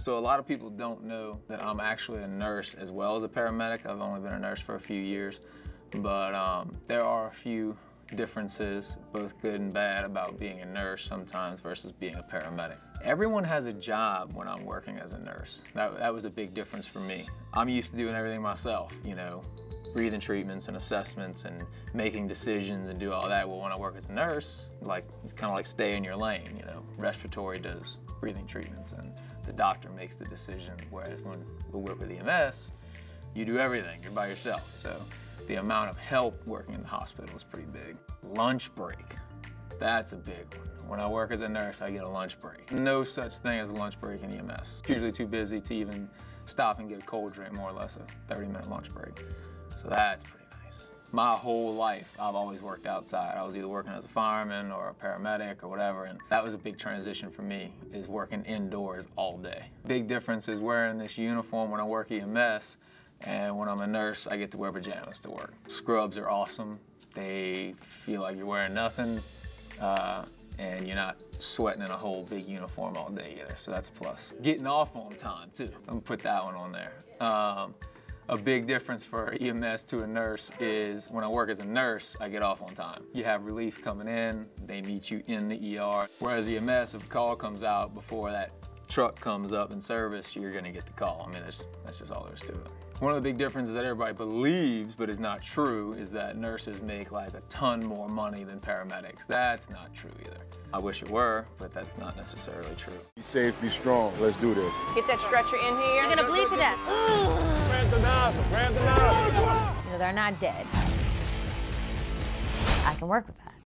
So a lot of people don't know that I'm actually a nurse as well as a paramedic. I've only been a nurse for a few years, but there are a few differences, both good and bad, about being a nurse sometimes versus being a paramedic. Everyone has a job when I'm working as a nurse. That was a big difference for me. I'm used to doing everything myself, you know, breathing treatments and assessments and making decisions and do all that. Well, when I work as a nurse, like, it's kind of like stay in your lane, you know. Respiratory does breathing treatments and the doctor makes the decision, whereas when we work with EMS, you do everything, you're by yourself. So the amount of help working in the hospital is pretty big. Lunch break, that's a big one. When I work as a nurse, I get a lunch break. No such thing as a lunch break in EMS. It's usually too busy to even stop and get a cold drink, more or less a 30-minute lunch break. So that's pretty nice. My whole life, I've always worked outside. I was either working as a fireman or a paramedic or whatever, and that was a big transition for me, is working indoors all day. Big difference is wearing this uniform when I work EMS, and when I'm a nurse, I get to wear pajamas to work. Scrubs are awesome. They feel like you're wearing nothing, and you're not sweating in a whole big uniform all day either, so that's a plus. Getting off on time, too. I'm gonna put that one on there. A big difference for EMS to a nurse is when I work as a nurse, I get off on time. You have relief coming in, they meet you in the ER. Whereas EMS, if a call comes out before that truck comes up in service, you're gonna get the call. I mean, that's just all there is to it. One of the big differences that everybody believes, but is not true, is that nurses make like a ton more money than paramedics. That's not true either. I wish it were, but that's not necessarily true. Be safe, be strong. Let's do this. Get that stretcher in here. You're gonna bleed to death. Grab the knife, grab the knife. You know, they're not dead. I can work with that.